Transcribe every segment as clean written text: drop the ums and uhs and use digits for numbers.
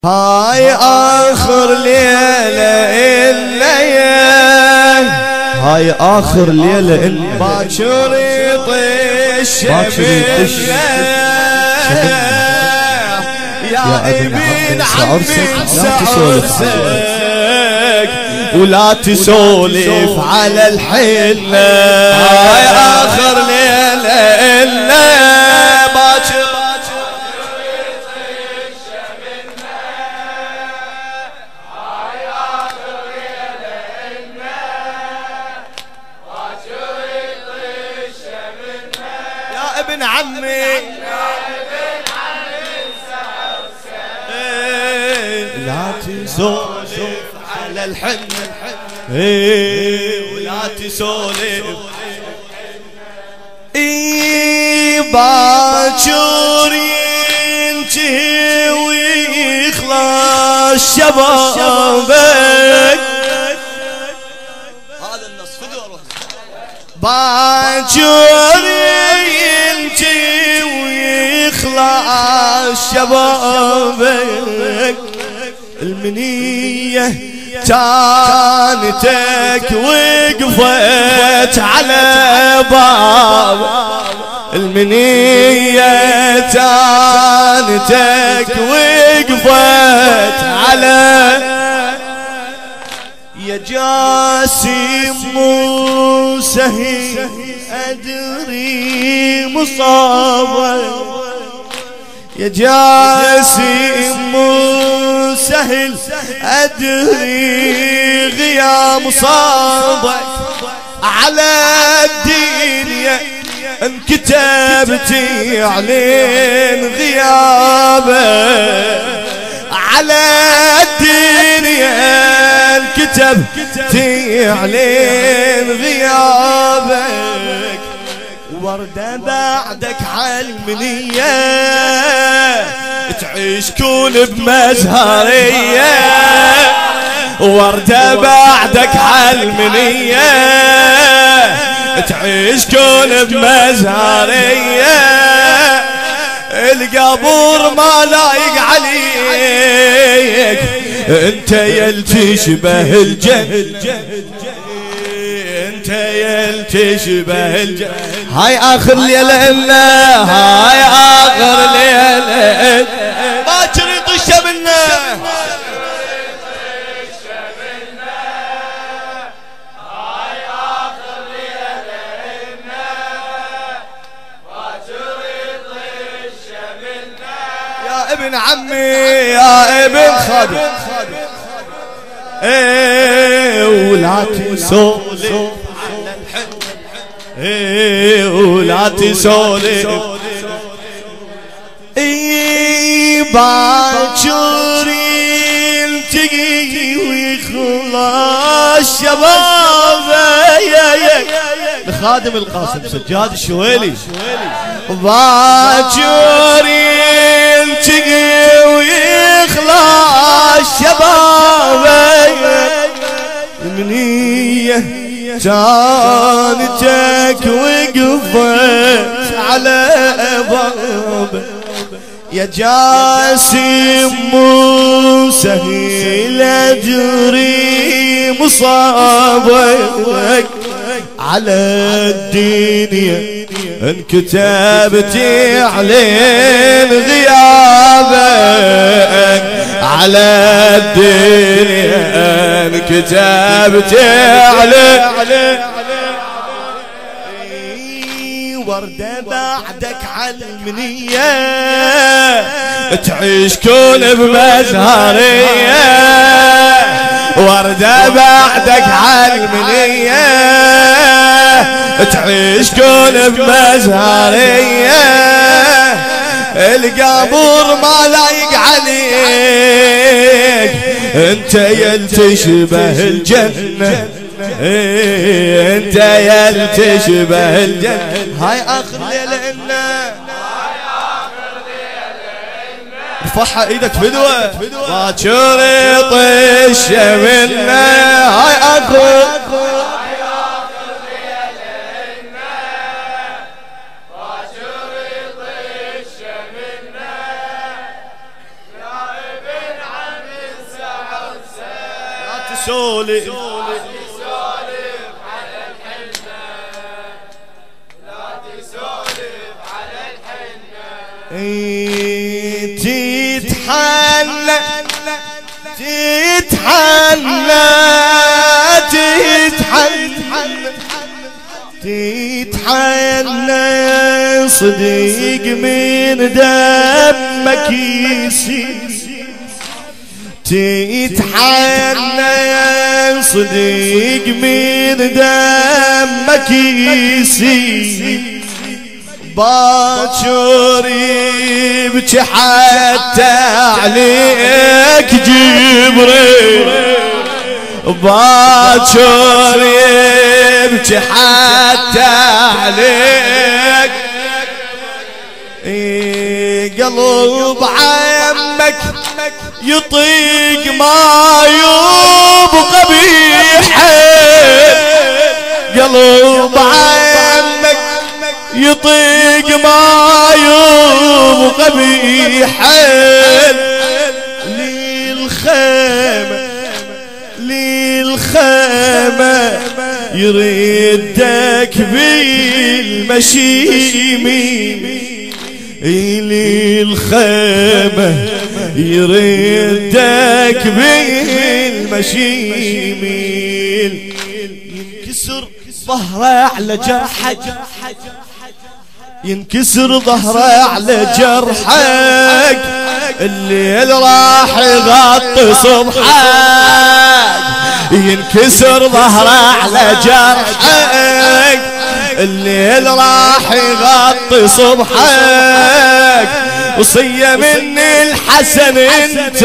هاي آخر ليلة الليل، هاي آخر ليلة باكر يطش يا ابن عمي عرسك ولا تسولف على الحنة. هاي آخر ليلة الليل باكر ابن عمي لا تسولف على الحنة ولا تسولف باكر ينتهي ويخلص شبابك. هذا النص خذوا اروح باكر ويخلص شبابك. المنية كانتك وقفت على باب، المنية كانتك وقفت على يا جاسم مو سهل أدري مصابك، يا جاسم مو سهل أدري غياب مصابك. على الدنيا انكتبتي علين غيابك، على الدنيا انكتبتي علين غيابك. وردة بعدك عالمنية تعيش كون بمزهرية، وردة بعدك عالمنية تعيش كون بمزهرية. القبور ما لايق عليك انت يلتشبه الجنة، انت يلتشبه الجنة. هاي اخر ليلة لنا، هاي اخر ليلة باكر يطش منا. هاي اخر ليلة لنا باكر يطش منا. يا ابن عمي يا ابن خادم ولا تسولف على الحنة ولا تسولف. باكر يلتقي ويخلص شبابك. لخادم القاسم سجاد الشويلي. باكر يلتقي ويخلص شبابك. المنية كانتك وقفت على بابك، يا جاسم مو سهل أدري مصابك. على الدنيا انكتبتي علين غيابك، على الدنيا انكتبتي علين. وردة بعدك عالمنية تعيش كون بمزهرية، وردة بعدك عالمنية تعيش كون بمزهرية. القبور ما لايق عليك انت يلتشبه الجنة، انت يلتشبه الجنة. هاي اخر ليلة لنا، ارفعها ايدك فدوة باكر يطش منا. هاي اخر باكر يطش منا. يا ابن تسولف على الحنة، لا تسولف على الحنة. تتحنى تتحنى تتحنى صديق من دمك يسيل، تتحنى صديق من دمك يسيل، باكر يبكي حتى عليك جبريل، باكر يبكي حتى عليك، قلب عمك يطيق ما يبقى بيحب، قلب عمك يطيق ما يبقى بيحب، للخيمة يردك بالمشيمين، للخيمة يردك بالمشيمين، ينكسر ظهره على جرحك، ينكسر ظهره على جرحك، الليل راح يغطي صبحك، ينكسر ظهره على جرحك، الليل راح يغطي صبحك، وصية مني الحسن انت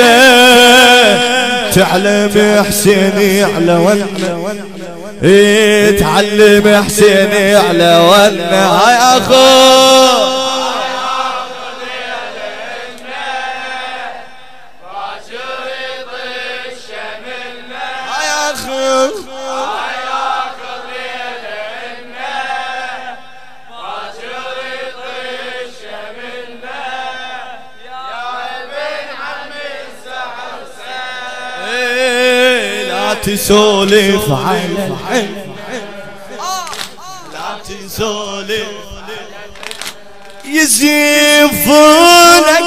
تعلم حسيني على ولنا، تعلم حسيني على ولنا، هاي اخو تسولف على الحين، لا تسولف يزيفونك،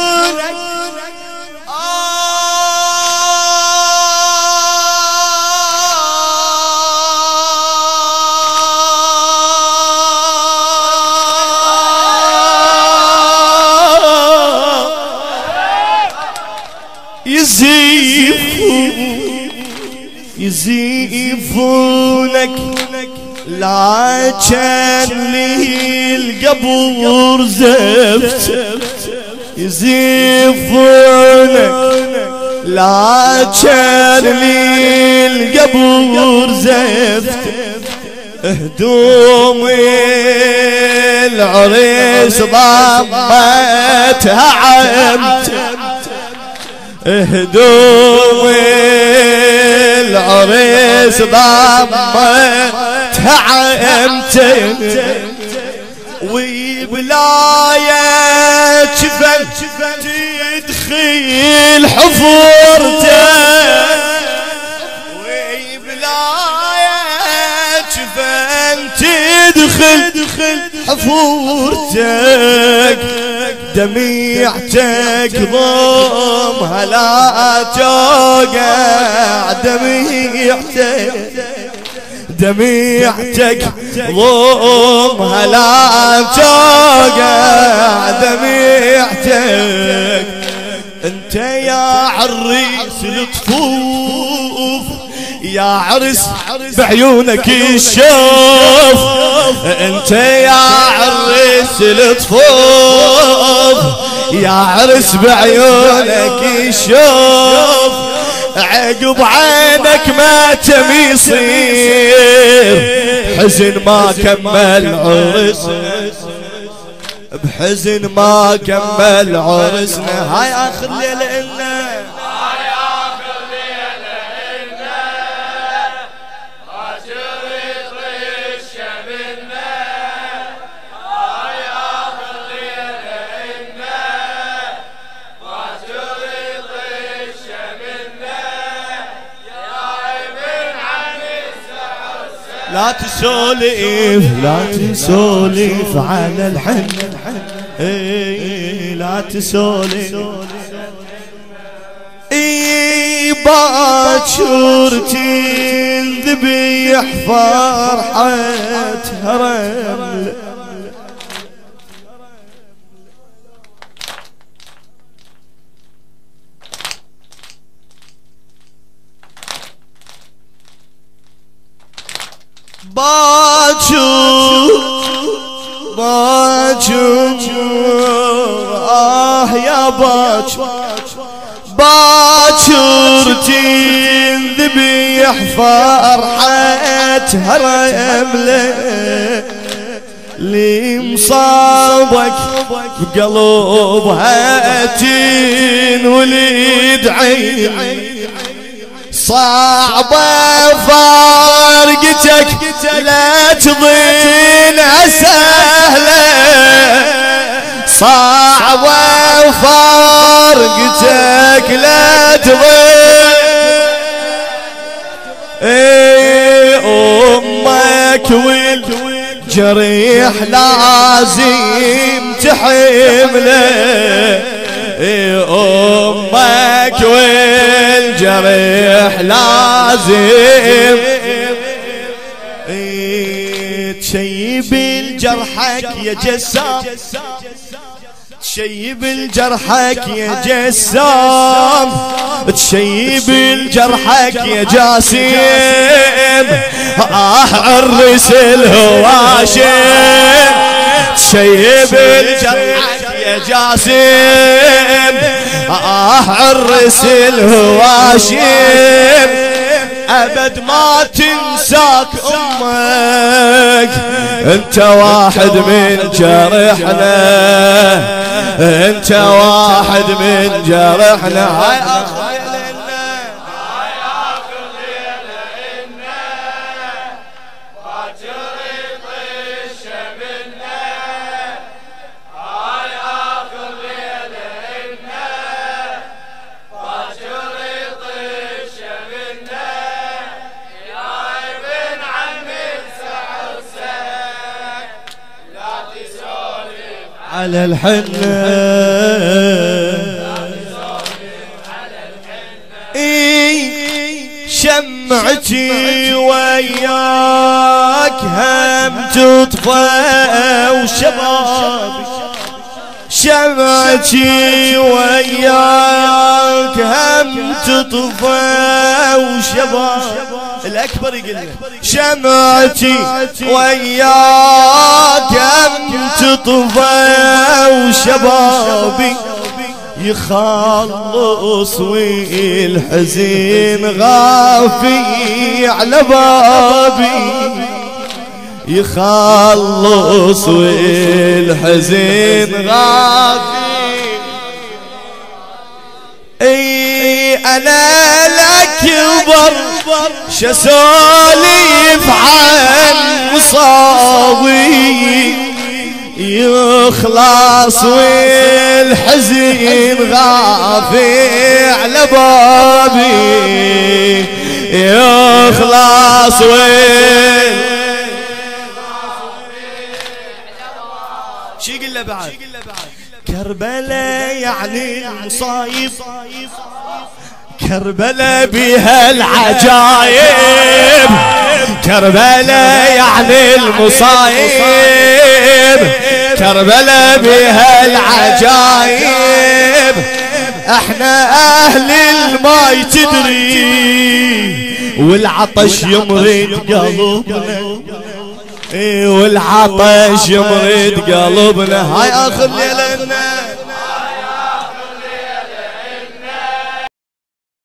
يزيفونك، لا كان لي القبور زفت، يزيفونك لا كان لي القبور زفت، هدومي العريس ضمتها عمت، هدومي العريس ضمتها عمتين، وبلاية جفن تدخل حفورته، وبلاية جفن تدخل حفورتك، دميعتك ضمها لا توقع، دميعتك ضمها لا توقع، دميعتك انت يا عريس الطفوف، يا عرس بعيونك الشوف، انت يا عرس الطفوف، يا عرس بعيونك الشوف، عقب عينك ما تم يصير، حزن ما كمل عرسنا، بحزن ما كمل عرسنا، هاي اخر ليلة إلنا، لا تسولف لا تسولف على الحن لا تسولف باكر تنذبيح فرحتها رمل باكر يا باكر تنذبيح فرحتها رملة اللي مصابك بقلبها تنولد عين صعبة فارقتك لا تظنها سهلة صعبة فارقتك لا تظن أمك والجريح لازم تحمله أمك والجريح لازم تشيب الجرحك يا جسام تشيب الجرحك يا جسام تشيب الجرحك يا جاسم عرس الهواشم تشيب الجرحك يا جاسم عرس الهواشم أبد ما تنساك أمك أنت واحد من جرحنا أنت واحد من جرحنا هاي آخر ليلة هاي آخر ليلة إنا باكر يطيش منا هاي آخر ليلة إنا باكر يطيش منا يا ابن عمي سعوسك لا تسولف على الحنة شمعتي وياك هم تطفى وشبابي شمعتي وياك هم تطفى وشبابي الأكبر يقول شمعتي وياك هم تطفى وشبابي يخلص والحزين غافي على بابي يخلص والحزين غافي اي انا لأكبر شسولف عن مصابي يخلص والحزين غافي على بابي يخلص شي قل بعد كربلاء يعني المصايب كربلاء بها العجايب كربلاء يعني المصايب كربلاء بها العجايب احنا اهل الماي تدري والعطش يمرد قلبنا والعطش يمرد قلبنا هاي اخر ليلة